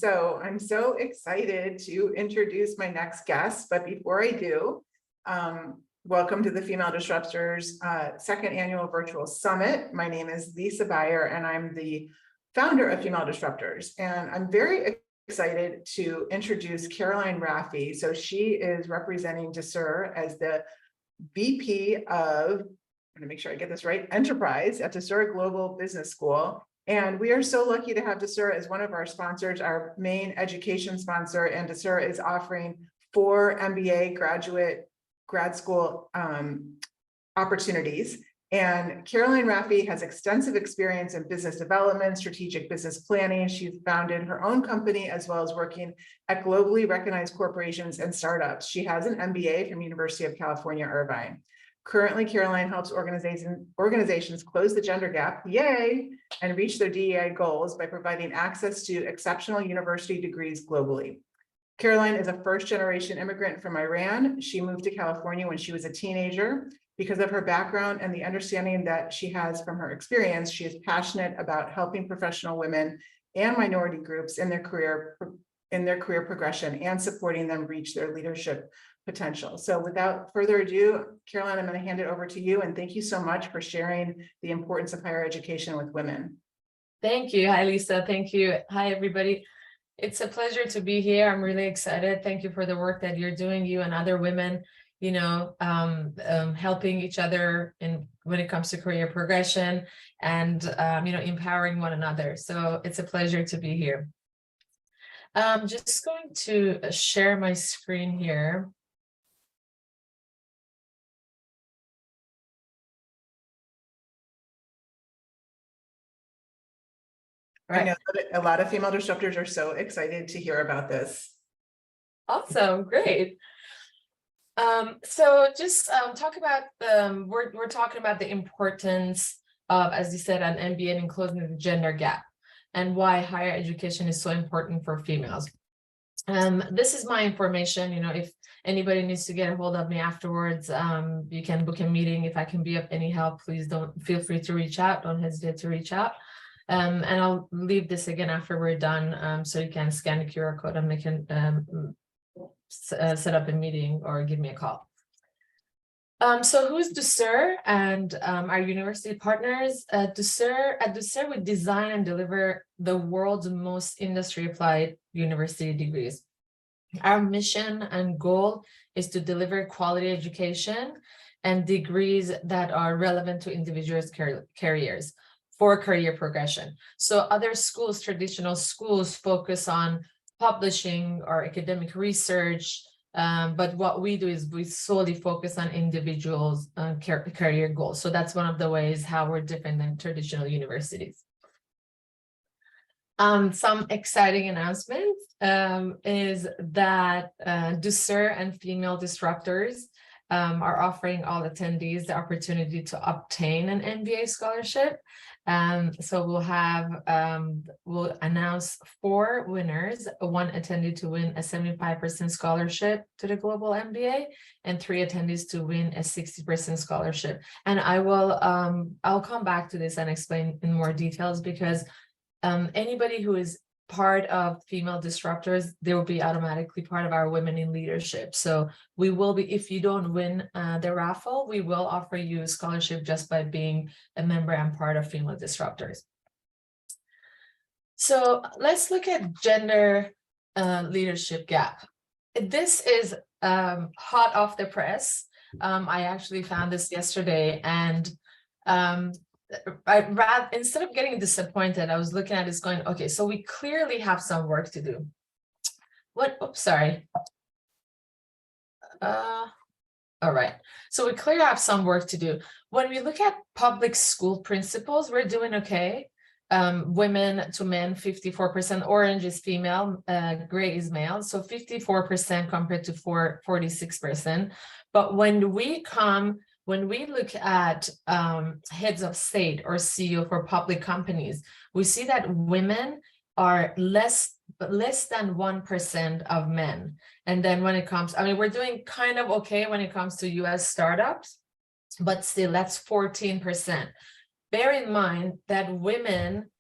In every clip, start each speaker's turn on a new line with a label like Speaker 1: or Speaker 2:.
Speaker 1: So I'm so excited to introduce my next guest, but before I do, welcome to the Female Disruptors second annual virtual summit. My name is Lisa Beyer and I'm the founder of Female Disruptors. And I'm very excited to introduce Caroline Raffi. So she is representing Ducere as the VP of, I'm gonna make sure I get this right, Enterprise at Ducere Global Business School. And we are so lucky to have Ducere as one of our sponsors, our main education sponsor, and Ducere is offering 4 MBA grad school opportunities. And Caroline Raffi has extensive experience in business development, strategic business planning. She's founded her own company as well as working at globally recognized corporations and startups. She has an MBA from University of California, Irvine. Currently, Caroline helps organizations close the gender gap, yay, and reach their DEI goals by providing access to exceptional university degrees globally. Caroline is a first-generation immigrant from Iran. She moved to California when she was a teenager. Because of her background and the understanding that she has from her experience, she is passionate about helping professional women and minority groups in their career progression and supporting them reach their leadership potential. So without further ado, Caroline, I'm going to hand it over to you. And thank you so much for sharing the importance of higher education with women.
Speaker 2: Thank you. Hi, Lisa. Thank you. Hi, everybody. It's a pleasure to be here. I'm really excited. Thank you for the work that you're doing, you and other women, helping each other when it comes to career progression and, empowering one another. So it's a pleasure to be here. I'm just going to share my screen here.
Speaker 1: I know that a lot of female disruptors are so excited to hear about this.
Speaker 2: Awesome, great. So just talk about we're talking about the importance of, as you said, an MBA and closing the gender gap and why higher education is so important for females. This is my information. If anybody needs to get a hold of me afterwards, you can book a meeting. If I can be of any help, please don't feel free to reach out. Don't hesitate to reach out. And I'll leave this again after we're done, so you can scan the QR code and they can set up a meeting or give me a call. So who's Ducere and our university partners? At Ducere, we design and deliver the world's most industry-applied university degrees. Our mission and goal is to deliver quality education and degrees that are relevant to individuals' careers for career progression. So other schools, traditional schools, focus on publishing or academic research, but what we do is we solely focus on individuals' career goals. So that's one of the ways how we're different than traditional universities. Some exciting announcements is that Ducere and Female Disruptors are offering all attendees the opportunity to obtain an MBA scholarship. So we'll announce 4 winners, 1 attendee to win a 75% scholarship to the Global MBA and 3 attendees to win a 60% scholarship. And I'll come back to this and explain in more details because anybody who is part of Female Disruptors, they will be automatically part of our Women in Leadership. So we will be, if you don't win the raffle, we will offer you a scholarship just by being a member and part of Female Disruptors. So let's look at gender leadership gap. This is hot off the press. I actually found this yesterday, and instead of getting disappointed, I was looking at this going, okay, so we clearly have some work to do. All right, so we clearly have some work to do. When we look at public school principals, we're doing okay. Women to men, 54%, orange is female, gray is male, so 54% compared to 46%. But when we look at heads of state or CEO for public companies, we see that women are less than 1% of men. And then when it comes, we're doing kind of okay when it comes to US startups, but still that's 14%. Bear in mind that women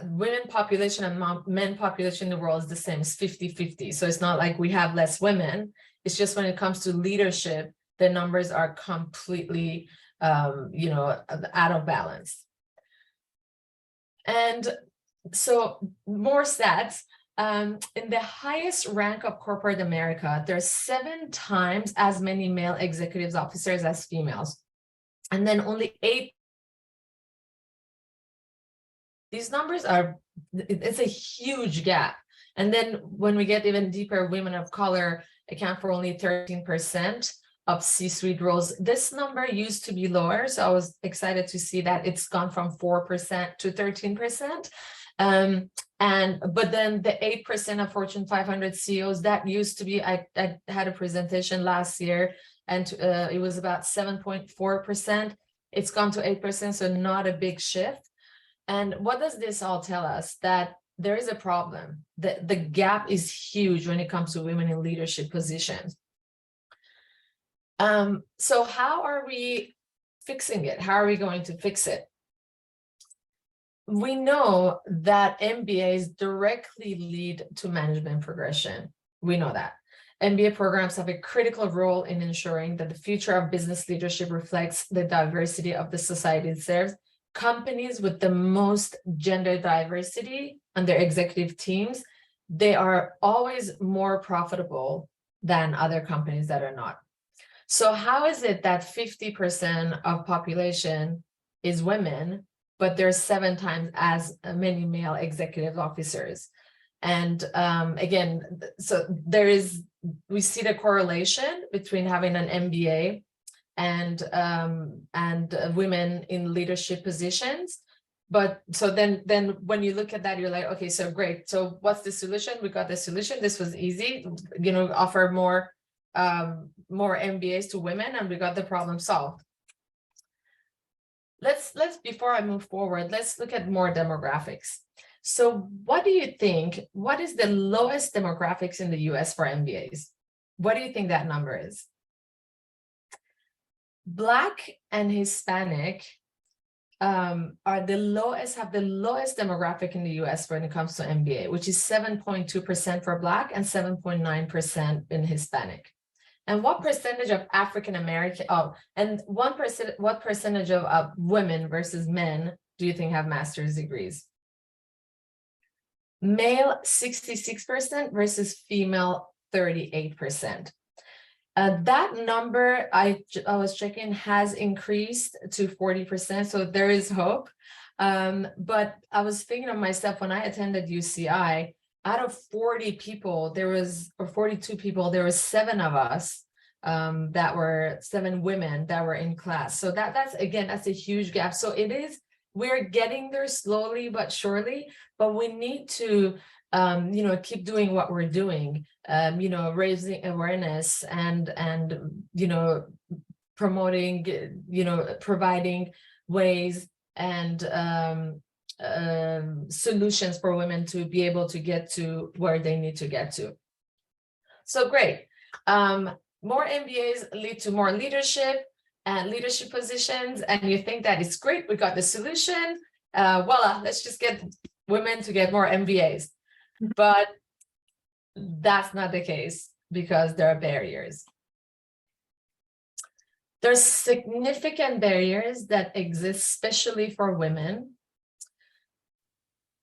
Speaker 2: women population and men population in the world is the same, it's 50-50. So it's not like we have less women. It's just when it comes to leadership, the numbers are completely, out of balance. And so more stats, in the highest rank of corporate America, there's 7 times as many male executives officers as females. And then only 8. These numbers are, it's a huge gap. And then when we get even deeper, women of color account for only 13% of C-suite roles. This number used to be lower, so I was excited to see that it's gone from 4% to 13%. But then the 8% of Fortune 500 CEOs, that used to be, I had a presentation last year, and it was about 7.4%. It's gone to 8%, so not a big shift. And what does this all tell us? That there is a problem. The gap is huge when it comes to women in leadership positions. So how are we fixing it? How are we going to fix it? We know that MBAs directly lead to management progression. We know that. MBA programs have a critical role in ensuring that the future of business leadership reflects the diversity of the society it serves. Companies with the most gender diversity on their executive teams, they are always more profitable than other companies that are not. So how is it that 50% of population is women, but there's 7 times as many male executive officers? And again, so we see the correlation between having an MBA and women in leadership positions. But so then when you look at that, you're like, okay, so great. So what's the solution? We got the solution. This was easy, offer more MBAs to women, and we got the problem solved. Let's before I move forward, let's look at more demographics. So what do you think, what is the lowest demographics in the US for MBAs? What do you think that number is? Black and Hispanic have the lowest demographic in the US when it comes to MBA, which is 7.2% for Black and 7.9% in Hispanic. And what percentage of African American, what percentage of women versus men do you think have master's degrees? Male 66% versus female 38%. That number, I was checking, has increased to 40%, so there is hope. But I was thinking of myself when I attended UCI, out of 40 people, or 42 people, there was 7 of us, 7 women that were in class. So that's a huge gap. So we're getting there slowly but surely, but we need to keep doing what we're doing, raising awareness and promoting, providing ways and solutions for women to be able to get to where they need to get to. So great. More MBAs lead to more leadership and leadership positions, and you think that it's great, we got the solution, voila, let's just get women to get more MBAs. But that's not the case, because there are barriers. There's significant barriers that exist, especially for women.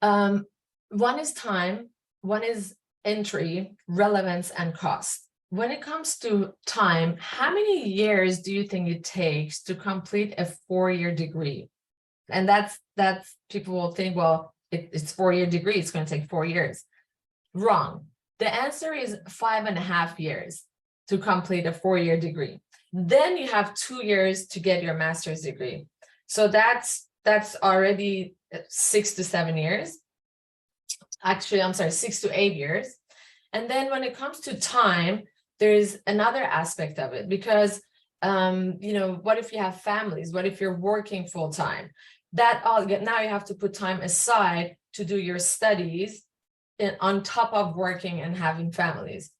Speaker 2: One is time, one is entry, relevance, and cost. When it comes to time, how many years do you think it takes to complete a 4-year degree? And that's people will think, well, it's 4-year degree, it's going to take 4 years. Wrong. The answer is 5.5 years to complete a 4-year degree. Then you have 2 years to get your master's degree. So that's already 6 to 7 years. Actually, I'm sorry, 6 to 8 years. And then when it comes to time, there's another aspect of it, because what if you have families? What if you're working full time? Now you have to put time aside to do your studies on top of working and having families.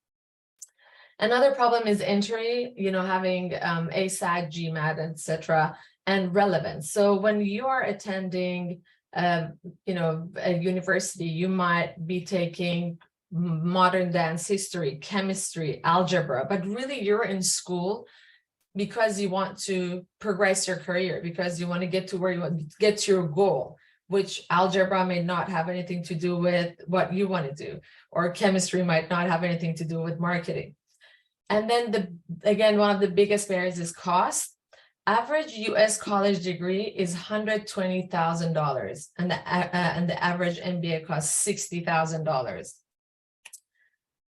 Speaker 2: Another problem is entry, having ASAT, GMAT, etc., and relevance. So when you are attending a university, you might be taking modern dance history, chemistry, algebra, but really you're in school because you want to progress your career, because you want to get to where you want to get to your goal, which algebra may not have anything to do with what you want to do, or chemistry might not have anything to do with marketing. And then again, one of the biggest barriers is cost. Average US college degree is $120,000, and the average MBA costs $60,000.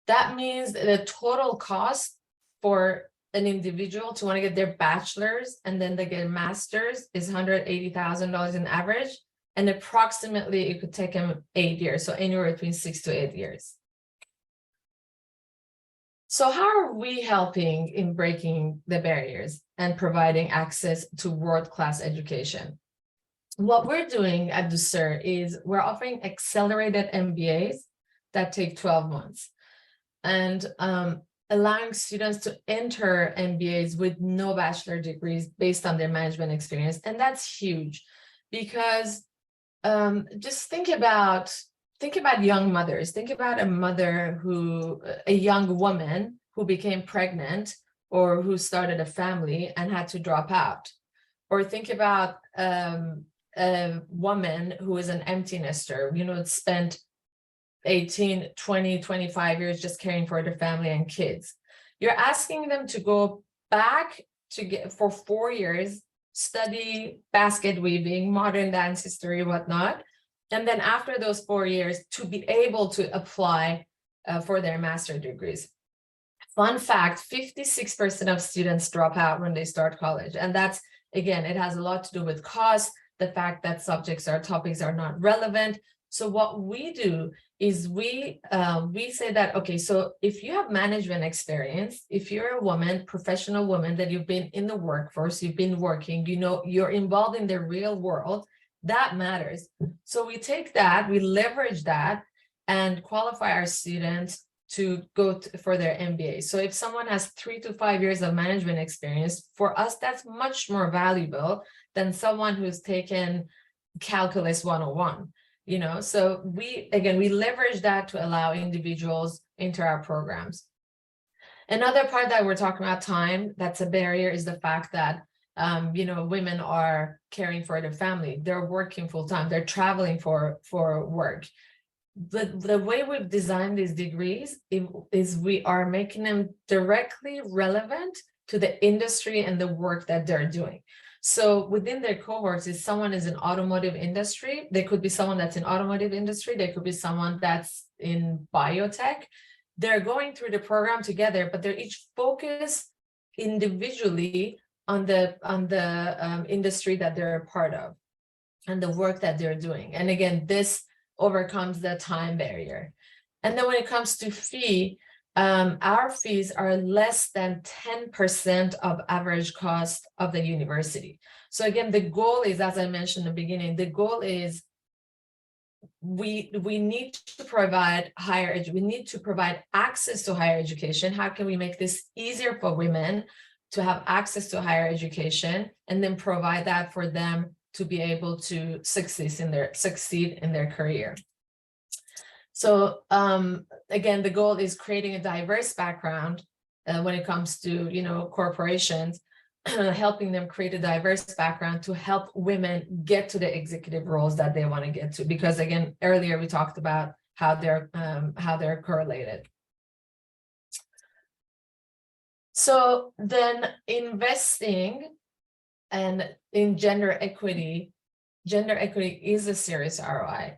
Speaker 2: That means the total cost for an individual to want to get their bachelor's and then they get a master's is $180,000 in average, and approximately it could take them 8 years, so anywhere between 6 to 8 years. So how are we helping in breaking the barriers and providing access to world-class education? What we're doing at Ducere is we're offering accelerated MBAs that take 12 months, and allowing students to enter MBAs with no bachelor degrees based on their management experience. And that's huge, because just think about young mothers. Think about a young woman who became pregnant or who started a family and had to drop out. Or think about a woman who is an empty nester, spent 18, 20, 25 years just caring for their family and kids. You're asking them to go back for 4 years, study basket weaving, modern dance history, whatnot. And then after those 4 years, to be able to apply for their master's degrees. Fun fact, 56% of students drop out when they start college. And that's, again, it has a lot to do with cost, the fact that topics are not relevant. So what we do is we say that, okay, so if you have management experience, if you're a woman, professional woman, that you've been in the workforce, you've been working, you're involved in the real world, that matters. So we take that, we leverage that and qualify our students to go for their MBA. So if someone has 3 to 5 years of management experience, for us, that's much more valuable than someone who's taken Calculus 101. So we leverage that to allow individuals into our programs. Another part that we're talking about, time, that's a barrier, is the fact that women are caring for their family, they're working full time, they're traveling for work. The way we've designed these degrees is we are making them directly relevant to the industry and the work that they're doing. So within their cohorts, if someone is in automotive industry, there could be someone that's in automotive industry, there could be someone that's in biotech. They're going through the program together, but they're each focused individually on the industry that they're a part of and the work that they're doing. And again, this overcomes the time barrier. And then when it comes to fee, our fees are less than 10% of average cost of the university. So again, the goal is, as I mentioned in the beginning, the goal is we need to provide we need to provide access to higher education. How can we make this easier for women to have access to higher education, and then provide that for them to be able to succeed in their career? So again, the goal is creating a diverse background when it comes to corporations, helping them create a diverse background to help women get to the executive roles that they want to get to. Because again, earlier we talked about how they're correlated. So then investing and in gender equity is a serious ROI.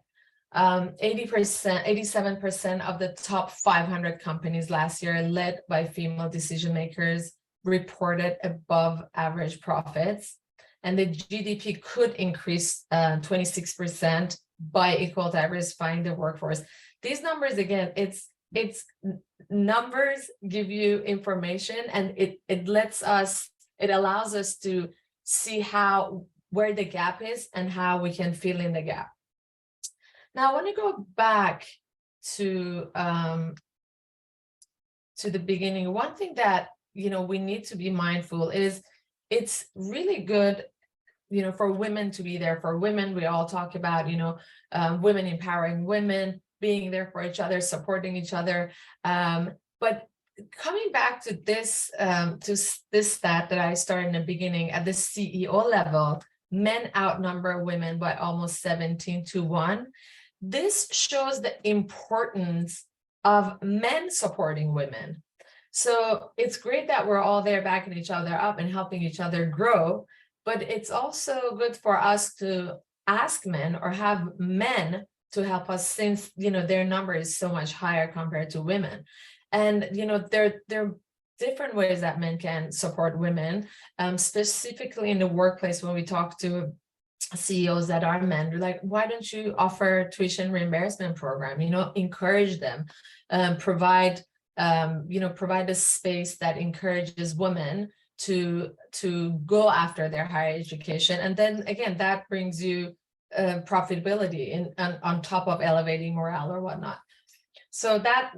Speaker 2: 87% of the top 500 companies last year, led by female decision makers, reported above average profits, and the GDP could increase 26% by equal diversifying the workforce. These numbers, again, it's numbers give you information, and it allows us to see where the gap is and how we can fill in the gap. Now, I want to go back to the beginning. One thing that we need to be mindful is, it's really good for women to be there for women. We all talk about, women empowering women, being there for each other, supporting each other. But coming back to this stat that I started in the beginning, at the CEO level, men outnumber women by almost 17-1. This shows the importance of men supporting women. So it's great that we're all there backing each other up and helping each other grow, but it's also good for us to ask men or have men to help us, since their number is so much higher compared to women. And there are different ways that men can support women, specifically in the workplace. When we talk to CEOs that are men, we're like, why don't you offer tuition reimbursement program? Encourage them, provide a space that encourages women to go after their higher education. And then again, that brings you profitability on top of elevating morale or whatnot. So that,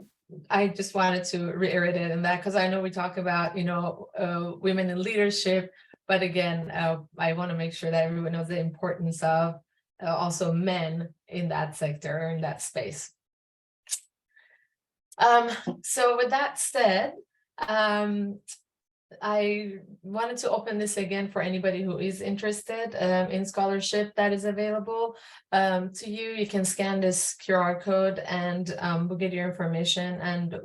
Speaker 2: I just wanted to reiterate it in that, because I know we talk about women in leadership, but again, I want to make sure that everyone knows the importance of also men in that sector, in that space. So with that said, I wanted to open this again for anybody who is interested in scholarship that is available to you. You can scan this QR code and we'll get your information. And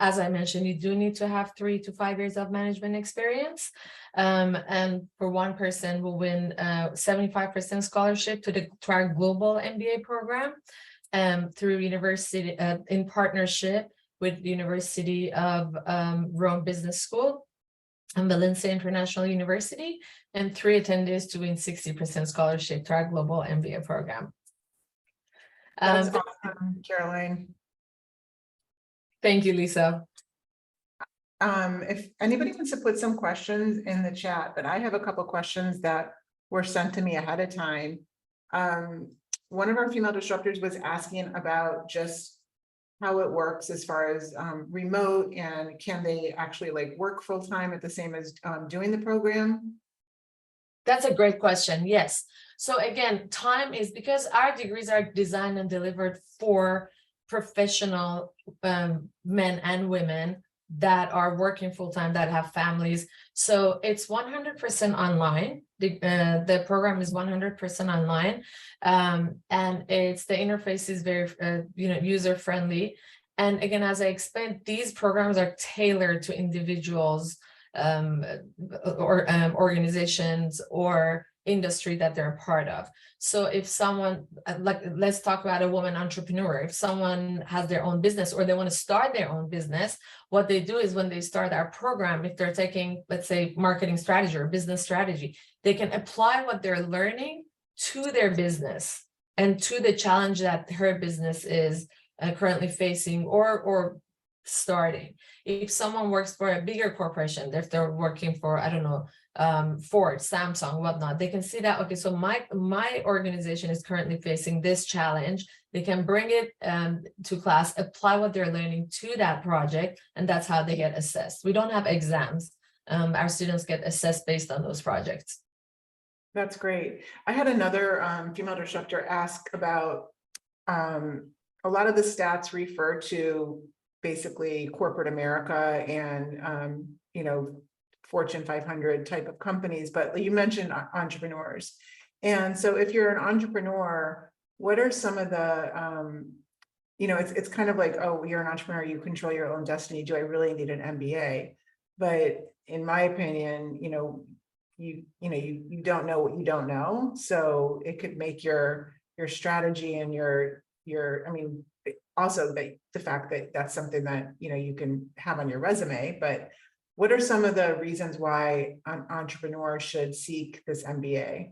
Speaker 2: as I mentioned, you do need to have 3 to 5 years of management experience. And for one person, we'll win 75% scholarship to our global MBA program through university in partnership with the University of Rome Business School and Valencia International University, and 3 attendees to win 60% scholarship to our global MBA program.
Speaker 1: That's awesome, Caroline.
Speaker 2: Thank you, Lisa.
Speaker 1: If anybody wants to put some questions in the chat, but I have a couple questions that were sent to me ahead of time. One of our female disruptors was asking about just how it works as far as remote, and can they actually work full time at the same as doing the program?
Speaker 2: That's a great question. Yes. So again, time is, because our degrees are designed and delivered for professional men and women that are working full time, that have families. So it's 100% online. The program is 100% online, and the interface is very user friendly. And again, as I explained, these programs are tailored to individuals or organizations or industry that they're a part of. So if someone, let's talk about a woman entrepreneur. If someone has their own business or they want to start their own business, what they do is when they start our program, if they're taking, let's say, marketing strategy or business strategy, they can apply what they're learning to their business and to the challenge that her business is currently facing or starting. If someone works for a bigger corporation, if they're working for, I don't know, Ford, Samsung, whatnot, they can see that, okay, so my organization is currently facing this challenge. They can bring it to class, apply what they're learning to that project, and that's how they get assessed. We don't have exams. Our students get assessed based on those projects.
Speaker 1: That's great. I had another female disruptor ask about a lot of the stats refer to basically corporate America and Fortune 500 type of companies, but you mentioned entrepreneurs. And so if you're an entrepreneur, what are some of the, it's kind of like, oh, you're an entrepreneur, you control your own destiny. Do I really need an MBA? But in my opinion, you don't know what you don't know. So it could make your strategy and also the fact that that's something that, you can have on your resume, but what are some of the reasons why an entrepreneur should seek this MBA?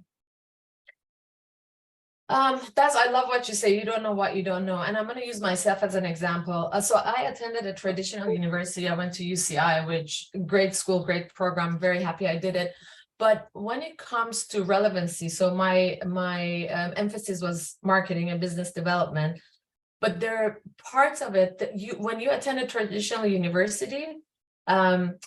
Speaker 2: I love what you say. You don't know what you don't know. And I'm going to use myself as an example. So I attended a traditional university. I went to UCI, which great school, great program, very happy I did it. But when it comes to relevancy, so my emphasis was marketing and business development. But there are parts of it that when you attend a traditional university,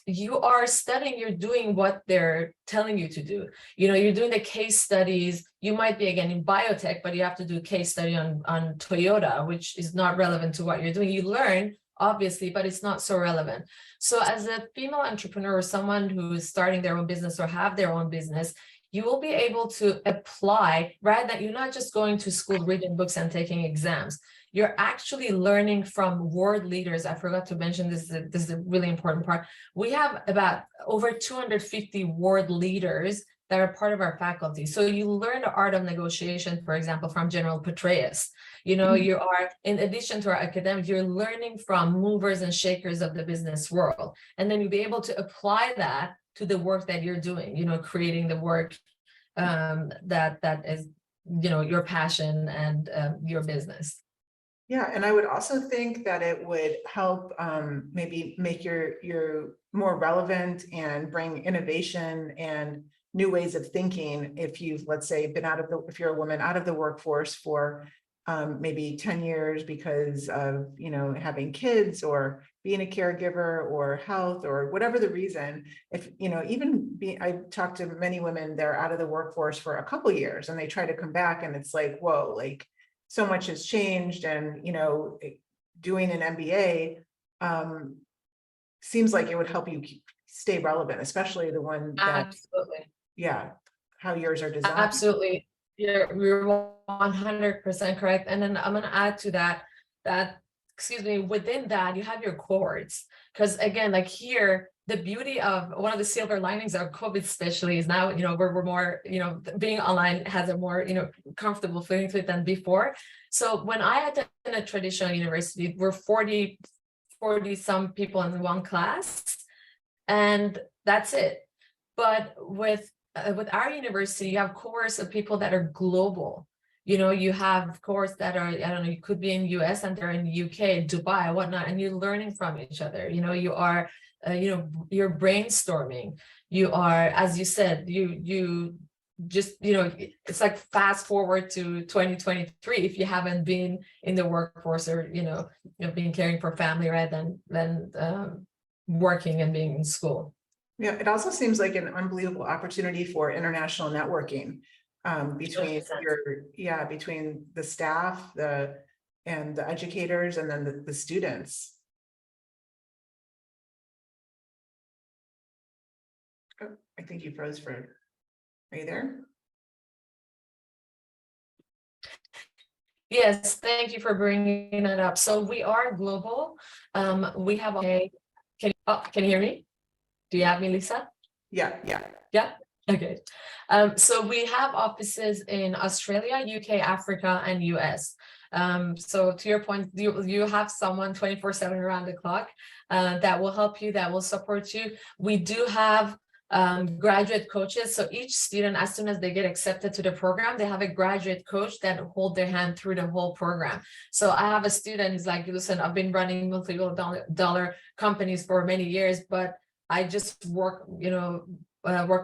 Speaker 2: you are studying, you're doing what they're telling you to do. You're doing the case studies. You might be again in biotech, but you have to do a case study on Toyota, which is not relevant to what you're doing. You learn, obviously, but it's not so relevant. So as a female entrepreneur or someone who is starting their own business or have their own business, you will be able to apply, rather than you're not just going to school, reading books and taking exams. You're actually learning from world leaders. I forgot to mention this is a really important part. We have about over 250 world leaders that are part of our faculty. So you learn the art of negotiation, for example, from General Petraeus. You are, in addition to our academics, you're learning from movers and shakers of the business world. And then you'll be able to apply that to the work that you're doing, creating the work that is, your passion and your business.
Speaker 1: Yeah, and I would also think that it would help maybe make your more relevant and bring innovation and new ways of thinking if you've, let's say, been if you're a woman out of the workforce for maybe 10 years because of, having kids or being a caregiver or health or whatever the reason. If, I talked to many women, they're out of the workforce for a couple of years and they try to come back and it's like, whoa, like so much has changed. And, doing an MBA seems like it would help you stay relevant, especially the one that,
Speaker 2: Absolutely.
Speaker 1: Yeah, how yours are designed.
Speaker 2: Absolutely. You're 100% correct. And then I'm going to add to that, within that, you have your cohorts. Because again, like here, the beauty of one of the silver linings of COVID especially is now, we're more, being online has a more, comfortable feeling to it than before. So when I attended a traditional university, we're 40 some people in one class, and that's it. But with our university, you have cohorts of people that are global. You have cohorts that are, I don't know, you could be in US and they're in UK, Dubai, whatnot, and you're learning from each other. You are, you're brainstorming. You are, as you said, you just, it's like fast forward to 2023 if you haven't been in the workforce or, been caring for family rather than working and being in school.
Speaker 1: Yeah, it also seems like an unbelievable opportunity for international networking between between the staff, and the educators, and then the students. Oh, I think you froze are you there?
Speaker 2: Yes, thank you for bringing that up. So we are global. We have can you hear me? Do you have me, Lisa?
Speaker 1: Yeah.
Speaker 2: Okay. So we have offices in Australia, UK, Africa, and US. So to your point, you have someone 24/7 around the clock that will help you, that will support you. We do have graduate coaches. So each student, as soon as they get accepted to the program, they have a graduate coach that hold their hand through the whole program. So I have a student who's like, listen, I've been running multi-billion-dollar companies for many years, but I just worked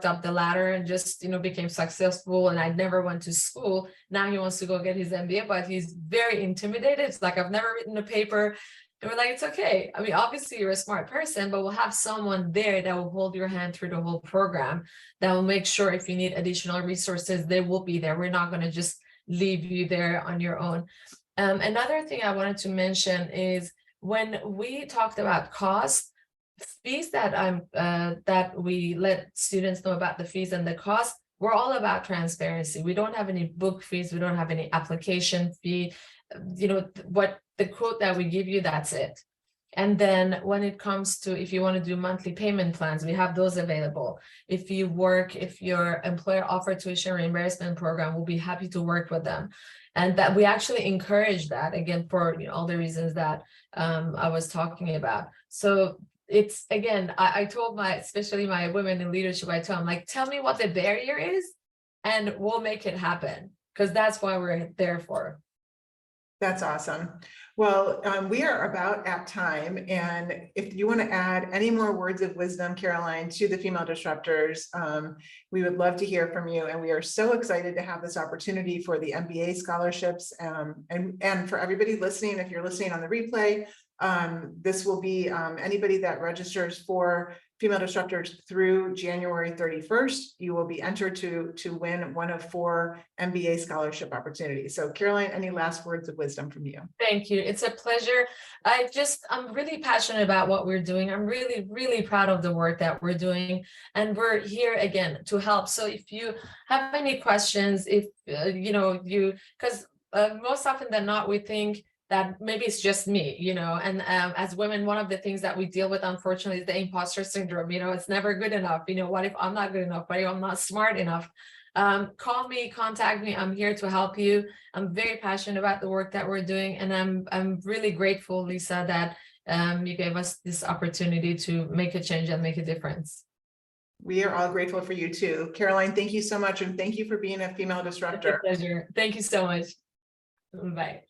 Speaker 2: up the ladder and just, became successful, and I never went to school. Now he wants to go get his MBA, but he's very intimidated. It's like, I've never written a paper. And we're like, it's okay. I mean, obviously you're a smart person, but we'll have someone there that will hold your hand through the whole program, that will make sure if you need additional resources, they will be there. We're not going to just leave you there on your own. Another thing I wanted to mention is when we talked about cost, fees that we let students know about the fees and the cost, we're all about transparency. We don't have any book fees. We don't have any application fee. What the quote that we give you, that's it. And then when it comes to, if you want to do monthly payment plans, we have those available. If your employer offer tuition reimbursement program, we'll be happy to work with them. And that we actually encourage that, again, for all the reasons that I was talking about. So it's, again, I told especially my women in leadership, I told them, like, tell me what the barrier is and we'll make it happen, because that's why we're there for.
Speaker 1: That's awesome. Well, we are about at time. And if you want to add any more words of wisdom, Caroline, to the female disruptors, we would love to hear from you. And we are so excited to have this opportunity for the MBA scholarships, and for everybody listening. If you're listening on the replay, This will be anybody that registers for female disruptors through January 31st. You will be entered to win one of 4 MBA scholarship opportunities. So Caroline, any last words of wisdom from you?
Speaker 2: Thank you. It's a pleasure. I'm really passionate about what we're doing. I'm really, really proud of the work that we're doing. And we're here again to help. So if you have any questions, if because most often than not, we think that maybe it's just me, and as women, one of the things that we deal with, unfortunately, is the imposter syndrome. It's never good enough. What if I'm not good enough? What if I'm not smart enough? Call me, contact me. I'm here to help you. I'm very passionate about the work that we're doing, and I'm really grateful, Lisa, that you gave us this opportunity to make a change and make a difference.
Speaker 1: We are all grateful for you too. Caroline, thank you so much, and thank you for being a female disruptor.
Speaker 2: It's a pleasure. Thank you so much. Bye.